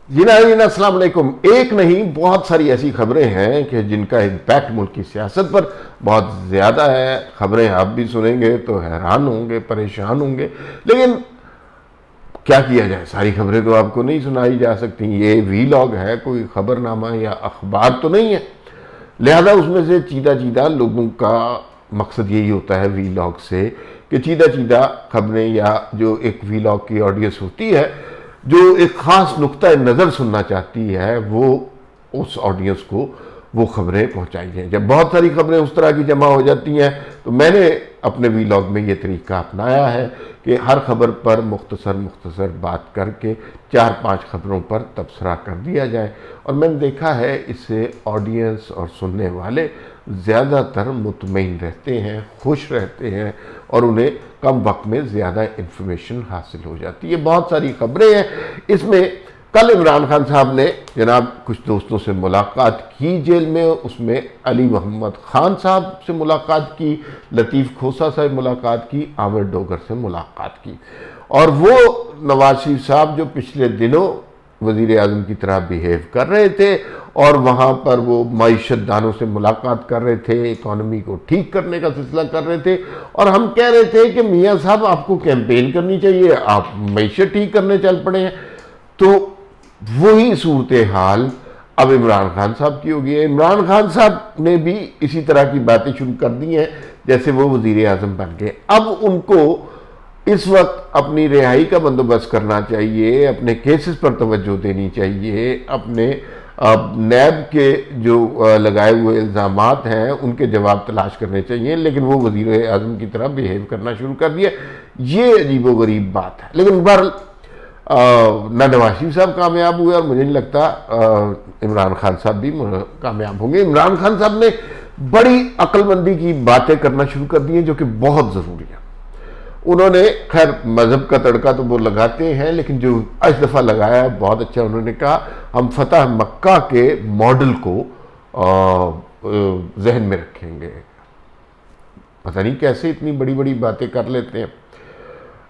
जी नाज़रीन अस्सलाम वालेकुम। एक नहीं बहुत सारी ऐसी खबरें हैं कि जिनका इम्पैक्ट मुल्क की सियासत पर बहुत ज़्यादा है। खबरें आप भी सुनेंगे तो हैरान होंगे, परेशान होंगे, लेकिन क्या किया जाए, सारी खबरें तो आपको नहीं सुनाई जा सकती। ये वीलॉग है, कोई खबरनामा या अखबार तो नहीं है, लिहाजा उसमें से चीदा चीदा लोगों का मकसद यही होता है वीलॉग से कि चीदा चीदा खबरें, या जो एक वीलॉग की ऑडियंस होती है जो एक ख़ास नुक्ता नज़र सुनना चाहती है, वो उस ऑडियंस को वो खबरें पहुंचाई जाएं। जब बहुत सारी खबरें उस तरह की जमा हो जाती हैं तो मैंने अपने वीलॉग में ये तरीका अपनाया है कि हर खबर पर मुख्तसर मुख्तसर बात करके 4-5 खबरों पर तबसरा कर दिया जाए। और मैंने देखा है इससे ऑडियंस और सुनने वाले ज़्यादातर मुतमईन रहते हैं, खुश रहते हैं और उन्हें कम वक्त में ज़्यादा इन्फॉर्मेशन हासिल हो जाती है। बहुत सारी खबरें हैं इसमें। कल इमरान खान साहब ने जनाब कुछ दोस्तों से मुलाकात की जेल में, उसमें अली मोहम्मद खान साहब से मुलाकात की, लतीफ़ खोसा से मुलाकात की, आमिर डोगर से मुलाकात की। और वो नवाज शरीफ साहब जो पिछले दिनों वज़ीर आज़म की तरह बिहेव कर रहे थे और वहाँ पर वो मईशत दानों से मुलाकात कर रहे थे, इकॉनमी को ठीक करने का सिलसिला कर रहे थे, और हम कह रहे थे कि मियाँ साहब आपको कैंपेन करनी चाहिए, आप मईशत ठीक करने चल पड़े हैं। तो वही सूरत हाल अब इमरान खान साहब की हो गई है। इमरान खान साहब ने भी इसी तरह की बातें शुरू कर दी हैं जैसे वो वज़ीर आज़म बन गए। अब उनको इस वक्त अपनी रिहाई का बंदोबस्त करना चाहिए, अपने केसेस पर तवज्जो देनी चाहिए, अपने नैब के जो लगाए हुए इल्ज़ामात हैं उनके जवाब तलाश करने चाहिए, लेकिन वो वज़ीर आज़म की तरह बिहेव करना शुरू कर दिया। ये अजीबोगरीब बात है। लेकिन बहरहाल ना नवाज शरीफ साहब कामयाब हुए और मुझे नहीं लगता इमरान खान साहब भी कामयाब होंगे। इमरान खान साहब ने बड़ी अक्लमंदी की बातें करना शुरू कर दी हैं जो कि बहुत ज़रूरी है। उन्होंने खैर मजहब का तड़का तो वो लगाते हैं, लेकिन जो इस दफ़ा लगाया है बहुत अच्छा। उन्होंने कहा हम फतह मक्का के मॉडल को जहन में रखेंगे। पता नहीं कैसे इतनी बड़ी बड़ी बातें कर लेते हैं।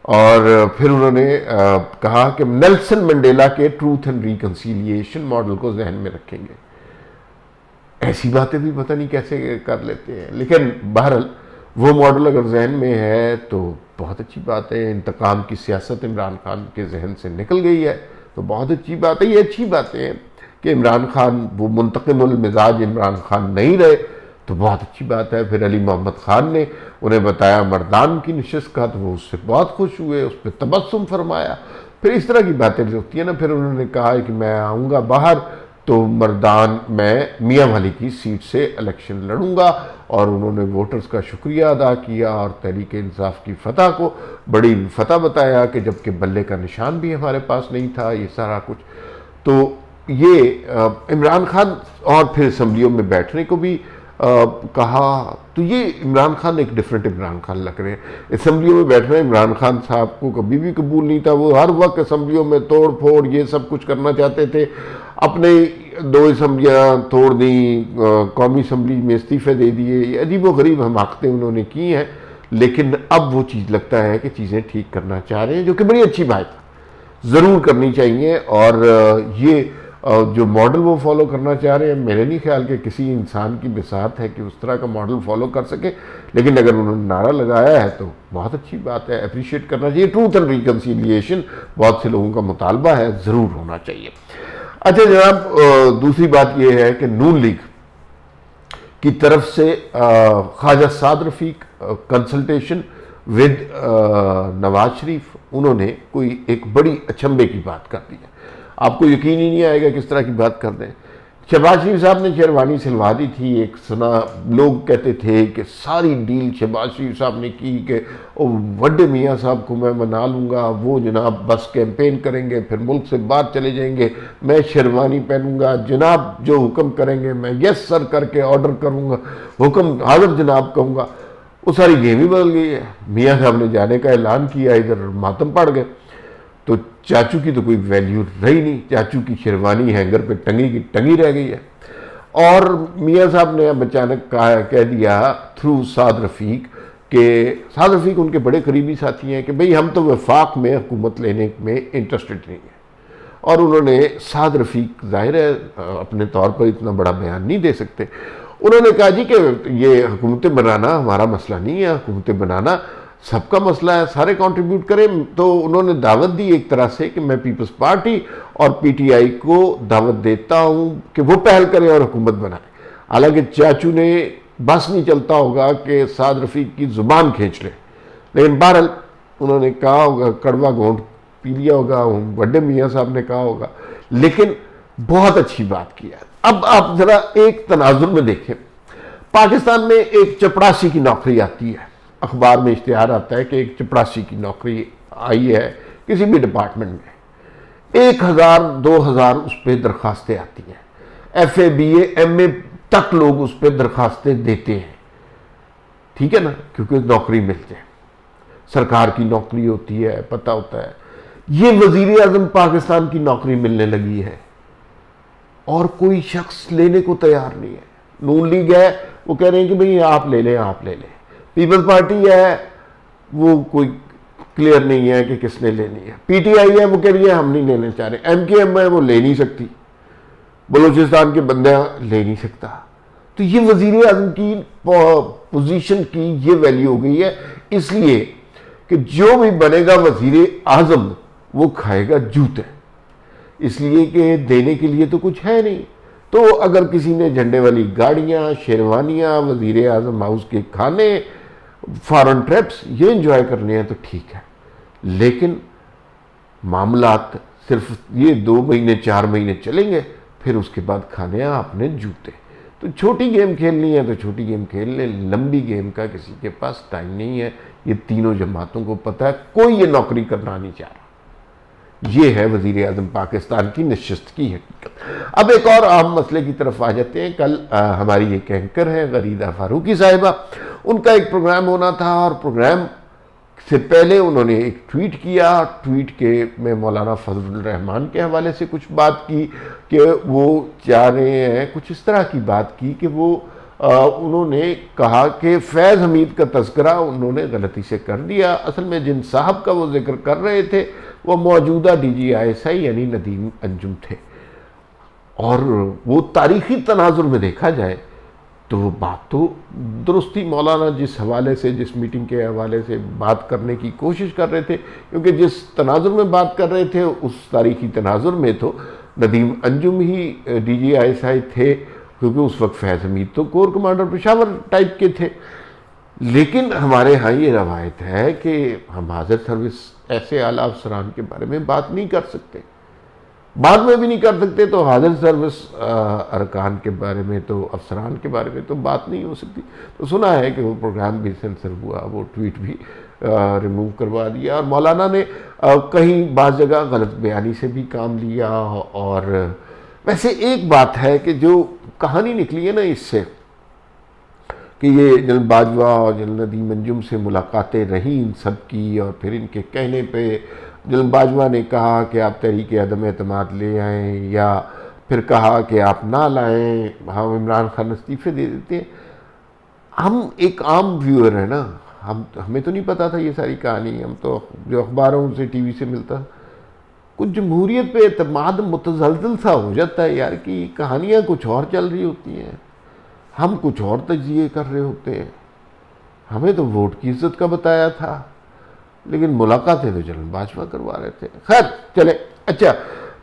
और फिर उन्होंने कहा कि नेल्सन मंडेला के ट्रूथ एंड रिकंसिलिएशन मॉडल को जहन में रखेंगे। ऐसी बातें भी पता नहीं कैसे कर लेते हैं, लेकिन बहरहाल वो मॉडल अगर जहन में है तो बहुत अच्छी बात है। इंतकाम की सियासत इमरान खान के जहन से निकल गई है तो बहुत अच्छी बात है। ये अच्छी बातें हैं कि इमरान खान वो मुंतकिमुल मिजाज इमरान खान नहीं रहे तो बहुत अच्छी बात है। फिर अली मोहम्मद खान ने उन्हें बताया मर्दान की नशिस्त का, तो वो उससे बहुत खुश हुए, उस पर तबस्सुम फरमाया। फिर इस तरह की बातें जो होती हैं ना, फिर उन्होंने कहा कि मैं आऊँगा बाहर तो मर्दान मैं मियाँ वाली की सीट से इलेक्शन लड़ूंगा। और उन्होंने वोटर्स का शुक्रिया अदा किया और तहरीक इंसाफ की फतह को बड़ी फतह बताया कि जबकि बल्ले का निशान भी हमारे पास नहीं था, ये सारा कुछ। तो ये इमरान खान, और फिर असम्बलियों में बैठने को भी कहा। तो ये इमरान खान एक डिफरेंट इमरान खान लग रहे हैं। असम्बलियों में बैठना इमरान खान साहब को कभी भी कबूल नहीं था। वो हर वक्त असम्बलियों में तोड़ फोड़ ये सब कुछ करना चाहते थे। अपने 2 असम्बलियाँ तोड़ दी, कौमी असम्बली में इस्तीफ़े दे दिए। ये अजीबो गरीब हमाकतें उन्होंने की हैं, लेकिन अब वो चीज़ लगता है कि चीज़ें ठीक करना चाह रहे हैं, जो कि बड़ी अच्छी बात ज़रूर करनी चाहिए। और ये जो मॉडल वो फॉलो करना चाह रहे हैं, मेरे नहीं ख्याल कि किसी इंसान की बिसात है कि उस तरह का मॉडल फॉलो कर सके, लेकिन अगर उन्होंने नारा लगाया है तो बहुत अच्छी बात है, अप्रिशिएट करना चाहिए। ट्रूथ एंड रिकंसिलिएशन बहुत से लोगों का मुतालबा है, ज़रूर होना चाहिए। अच्छा जनाब, दूसरी बात यह है कि नून लीग की तरफ से ख्वाजा साद रफ़ीक कंसल्टेशन विद नवाज शरीफ, उन्होंने कोई एक बड़ी अचंभे की बात कर दी है। आपको यकीन ही नहीं आएगा किस तरह की बात कर दें। शहबाज शरीफ साहब ने शेरवानी सिलवा दी थी। एक सुना लोग कहते थे कि सारी डील शहबाज शरीफ साहब ने की कि वड्डे मियाँ साहब को मैं मना लूँगा, वो जनाब बस कैंपेन करेंगे, फिर मुल्क से बाहर चले जाएंगे, मैं शेरवानी पहनूंगा, जनाब जो हुक्म करेंगे मैं यस सर करके ऑर्डर करूँगा, हुक्म हाजिर जनाब कहूँगा। वो सारी गेम ही बदल गई है। मियाँ साहब ने जाने का ऐलान किया, इधर मातम पड़ गए। तो चाचू की तो कोई वैल्यू रही नहीं। चाचू की शेरवानी हैंगर पे टंगी की टंगी रह गई है। और मियाँ साहब ने अब अचानक कह दिया थ्रू साद रफ़ीक कि साद रफ़ीक उनके बड़े करीबी साथी हैं कि भाई हम तो वफाक में हुकूमत लेने में इंटरेस्टेड नहीं है और उन्होंने साद रफीक, जाहिर है अपने तौर पर इतना बड़ा बयान नहीं दे सकते, उन्होंने कहा जी कि ये हुकूमतें बनाना हमारा मसला नहीं है, हुकूमतें बनाना सबका मसला है, सारे कंट्रीब्यूट करें। तो उन्होंने दावत दी एक तरह से कि मैं पीपल्स पार्टी और पीटीआई को दावत देता हूं कि वो पहल करें और हुकूमत बनाए। हालांकि चाचू ने बस नहीं चलता होगा कि साद रफीक की जुबान खींच ले, लेकिन बहरहाल उन्होंने कहा होगा, कड़वा घोंट पी लिया होगा, बड़े मियाँ साहब ने कहा होगा, लेकिन बहुत अच्छी बात किया। अब आप जरा एक तनाजुर में देखें, पाकिस्तान में एक चपड़ासी की नौकरी आती है, अखबार में इश्तिहार आता है कि एक चपड़ासी की नौकरी आई है किसी भी डिपार्टमेंट में, 1000 2000 उस पर दरखास्तें आती हैं, FA BA MA तक लोग उस पर दरखास्तें देते हैं, ठीक है ना, क्योंकि नौकरी मिलती है, सरकार की नौकरी होती है, पता होता है। ये वजीर आजम पाकिस्तान की नौकरी मिलने लगी है और कोई शख्स लेने को तैयार नहीं है। नून लीग है, वो कह रहे हैं कि भाई आप ले लें, आप ले लें। पीपल्स पार्टी है, वो कोई क्लियर नहीं है कि किसने लेनी है। PTI है, वो कह रही है हम नहीं लेने चाह रहे। MKM है, वो ले नहीं सकती, बलूचिस्तान के बंदे ले नहीं सकता। तो ये वजीर आजम की पोजीशन की ये वैल्यू हो गई है, इसलिए कि जो भी बनेगा वजीर आजम वो खाएगा जूते, इसलिए कि देने के लिए तो कुछ है नहीं। तो अगर किसी ने झंडे वाली गाड़ियां, शेरवानियां, वजीर आजम हाउस के खाने, फॉरेन ट्रिप्स ये एंजॉय करने हैं तो ठीक है, लेकिन मामलात सिर्फ ये 2 महीने 4 महीने चलेंगे, फिर उसके बाद खाने आपने जूते। तो छोटी गेम खेलनी है तो छोटी गेम खेल ले, लंबी गेम का किसी के पास टाइम नहीं है। ये तीनों जमातों को पता है, कोई ये नौकरी करना नहीं चाह रहा। ये है वजीर आजम पाकिस्तान की निश्चित की हकीकत। अब एक और अहम मसले की तरफ आ जाते हैं। कल हमारी एक एंकर है गरीदा फारूकी साहिबा, उनका एक प्रोग्राम होना था और प्रोग्राम से पहले उन्होंने एक ट्वीट किया। ट्वीट के में मौलाना फजलुर रहमान के हवाले से कुछ बात की कि वो चाह रहे हैं, कुछ इस तरह की बात की कि वो उन्होंने कहा कि फैज़ हमीद का तज़किरा उन्होंने गलती से कर दिया। असल में जिन साहब का वो जिक्र कर रहे थे वो मौजूदा DGISI यानी नदीम अंजुम थे, और वो तारीख़ी तनाजुर में देखा जाए तो वो बात तो दुरुस्त थी। मौलाना जिस हवाले से, जिस मीटिंग के हवाले से बात करने की कोशिश कर रहे थे, क्योंकि जिस तनाजुर में बात कर रहे थे उस तारीख़ी तनाजुर में तो नदीम अंजुम ही DGISI थे, क्योंकि उस वक्त फैज़ हमीद तो कोर कमांडर पेशावर टाइप के थे। लेकिन हमारे यहाँ ये रवायत है कि हम हाजिर सर्विस ऐसे आला अफसरान के बारे में बात नहीं कर सकते, बाद में भी नहीं कर सकते, तो हाजिर सर्विस अरकान के बारे में, तो अफसरान के बारे में तो बात नहीं हो सकती। तो सुना है कि वो प्रोग्राम भी सेंसर हुआ, वो ट्वीट भी रिमूव करवा दिया, और मौलाना ने कहीं बाज़ जगह गलत बयानी से भी काम लिया। और वैसे एक बात है कि जो कहानी निकली है ना इससे, कि ये जनरल बाजवा और जनरल नदीम अंजुम से मुलाकातें रहीं इन सब की, और फिर इनके कहने पे जनरल बाजवा ने कहा कि आप तहरीक अदम एतमाद ले आएँ, या फिर कहा कि आप ना लाएँ, हम इमरान खान इस्तीफ़े दे देते हैं। हम एक आम व्यूअर है ना, हमें तो नहीं पता था ये सारी कहानी। हम तो जो अखबारों से TV से मिलता, कुछ जमहूरियत पे एतमाद मुतज़लज़ल सा हो जाता है यार, कि कहानियाँ कुछ और चल रही होती हैं, हम कुछ और तजिए कर रहे होते हैं। हमें तो वोट की इज्जत का बताया था, लेकिन मुलाकातें तो जनरल बाजवा करवा रहे थे। खैर चले। अच्छा,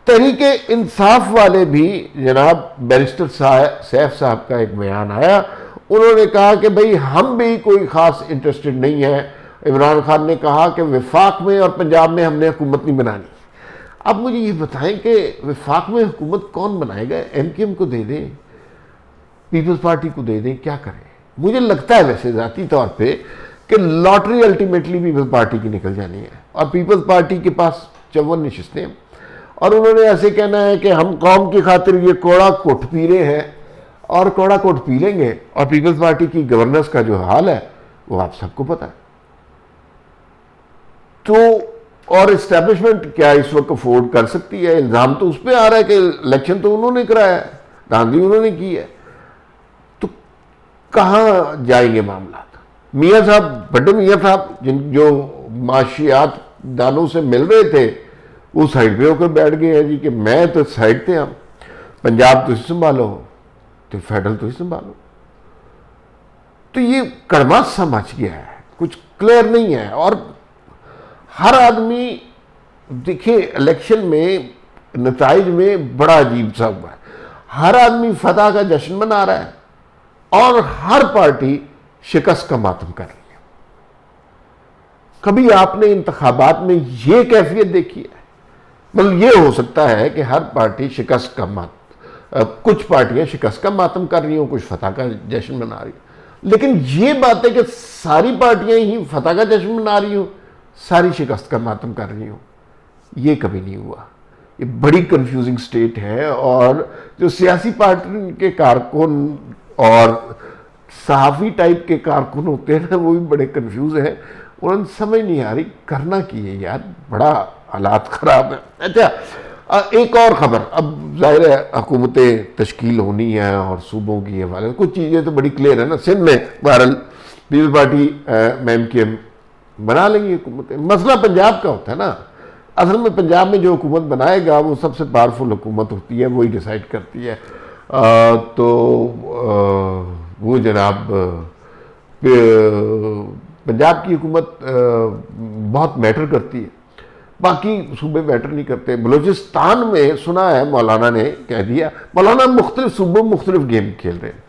तहरीके इंसाफ वाले भी, जनाब बैरिस्टर सैफ साहब का एक बयान आया, उन्होंने कहा कि भाई हम भी कोई ख़ास इंटरेस्टेड नहीं है। इमरान खान ने कहा कि वफाक में और पंजाब में हमने हुकूमत नहीं बनानी। अब मुझे ये बताएं कि वफाक में हुकूमत कौन बनाएगा? MKM को दे दें, पीपल्स पार्टी को दे दें, क्या करें? मुझे लगता है वैसे ज़ाती तौर पे कि लॉटरी अल्टीमेटली पीपल्स पार्टी की निकल जानी है, और पीपल्स पार्टी के पास 54 नशिस्तें, और उन्होंने ऐसे कहना है कि हम कौम की खातिर ये कोड़ा कोट पी रहे हैं, और कोड़ा कोट पी लेंगे। और पीपल्स पार्टी की गवर्नेंस का जो हाल है वो आप सबको पता है। तो और इस्टेब्लिशमेंट क्या इस वक्त अफोर्ड कर सकती है? इल्ज़ाम तो उस पर आ रहा है कि इलेक्शन तो उन्होंने कराया है, धांधली उन्होंने की है, तो कहाँ जाएंगे मामला? मियाँ साहब, बड़े मियाँ साहब, जो माशियात दानों से मिल रहे थे, वो साइड पे होकर बैठ गए हैं जी कि मैं तो साइड थे, हम पंजाब तुम संभालो तो फेडरल तुम संभालो। तो ये कड़वा सा मच गया है, कुछ क्लियर नहीं है। और हर आदमी देखिए इलेक्शन में नताइज में बड़ा अजीब सा हुआ है, हर आदमी फतह का जश्न मना रहा है और हर पार्टी शिकस्त का मातम कर रही है। कभी आपने इंतखाबात में ये कैफियत देखी है? मतलब ये हो सकता है कि हर पार्टी शिकस्त का कुछ पार्टियां शिकस्त का मातम कर रही हो, कुछ फतह का जश्न मना रही हो, लेकिन ये बात है कि सारी पार्टियां ही फतह का जश्न मना रही हो, सारी शिकस्त का मातम कर रही हो, ये कभी नहीं हुआ। ये बड़ी कंफ्यूजिंग स्टेट है। और जो सियासी पार्टी के कारकुन और सहाफ़ी टाइप के कारकुन होते हैं ना, वो भी बड़े कंफ्यूज हैं, उन्हें समझ नहीं आ रही करना की है यार, बड़ा हालात ख़राब है। अच्छा, एक और ख़बर, अब ज़ाहिर है हुकूमतें तश्कील होनी है और सूबों की हवाले कुछ चीज़ें तो बड़ी क्लियर है ना। सिंध में बहरहाल पीपल्स पार्टी मैम के बना लेंगी हुकूमतें। मसला पंजाब का होता है ना, असल में पंजाब में जो हुकूमत बनाएगा वो सबसे पावरफुल हुकूमत होती है, वही डिसाइड करती है। वो जनाब पंजाब की हुकूमत बहुत मैटर करती है, बाकी सूबे मैटर नहीं करते। बलूचिस्तान में सुना है मौलाना ने कह दिया, मौलाना मुख्तलिफ सूबों में मुख्तलिफ गेम खेल रहे हैं,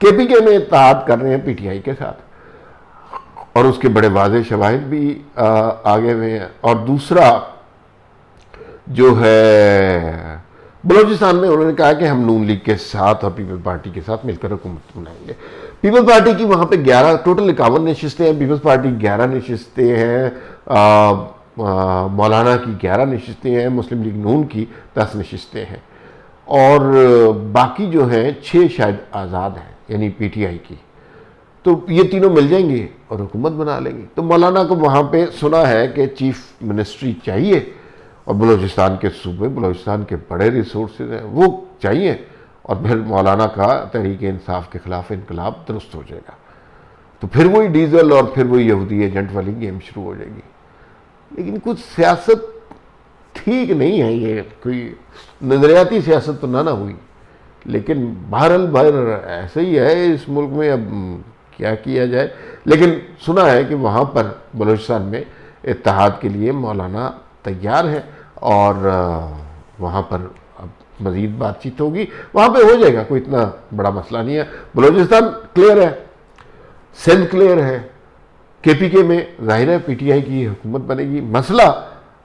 KPK में इत्तेहाद कर रहे हैं PTI के साथ, और उसके बड़े वाज़ेह शवाहिद भी आगे हुए हैं। और दूसरा जो है बलूचिस्तान में उन्होंने कहा कि हम नून लीग के साथ और पीपल्स पार्टी के साथ मिलकर हुकूमत बनाएंगे। पीपल्स पार्टी की वहाँ पे 11 टोटल 51 नशिस्तें हैं, पीपल्स पार्टी 11 नशिस्तें हैं, मौलाना की 11 नशिस्तें हैं, मुस्लिम लीग नून की 10 नशिस्तें हैं, और बाकी जो हैं 6 शायद आज़ाद हैं, यानी PTI की। तो ये तीनों मिल जाएंगे और हुकूमत बना लेंगे। तो मौलाना को वहाँ पे सुना है कि चीफ मिनिस्ट्री चाहिए, और बलूचिस्तान के सूबे, बलूचिस्तान के बड़े रिसोर्सेज हैं, वो चाहिए, और फिर मौलाना का तहरीक इंसाफ के खिलाफ इनकलाब दुरुस्त हो जाएगा। तो फिर वही डीजल और फिर वही यहूदी एजेंट वाली गेम शुरू हो जाएगी। लेकिन कुछ सियासत ठीक नहीं है, ये कोई नजरियाती सियासत तो ना हुई, लेकिन बहरहाल ऐसे ही है इस मुल्क में, अब क्या किया जाए। लेकिन सुना है कि वहाँ पर बलूचिस्तान में इत्तेहाद के लिए मौलाना तैयार है, और वहाँ पर अब मज़ीद बातचीत होगी, वहाँ पे हो जाएगा, कोई इतना बड़ा मसला नहीं है। बलूचिस्तान क्लियर है, सिंध क्लियर है, KPK में जाहिर है PTI की हुकूमत बनेगी। मसला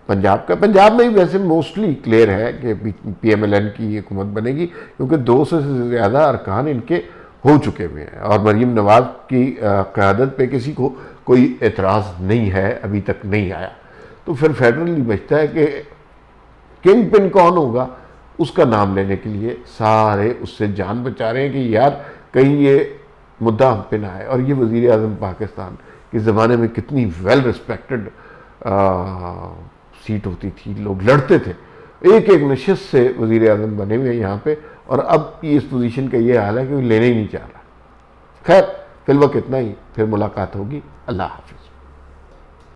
पंजाब का, पंजाब में ही वैसे मोस्टली क्लियर है कि PMLN की हुकूमत बनेगी, क्योंकि 200 से ज़्यादा अरकान इनके हो चुके हुए हैं, और मरीम नवाज की क़यादत पे किसी को कोई एतराज़ नहीं है, अभी तक नहीं आया। तो फिर फेडरली बचता है कि किंग पिन कौन होगा, उसका नाम लेने के लिए सारे उससे जान बचा रहे हैं कि यार कहीं ये मुद्दा हम पे ना आए। और ये वज़ीर आज़म पाकिस्तान के ज़माने में कितनी वेल रिस्पेक्टेड सीट होती थी, लोग लड़ते थे, एक एक नशिस्त से वज़ीर आज़म बने हुए हैं यहाँ पे, और अब इस पोजीशन का ये हाल है कि वो लेने ही नहीं चाह रहा। खैर फिलवक्त इतना ही, फिर मुलाकात होगी। अल्लाह हाफ़िज़।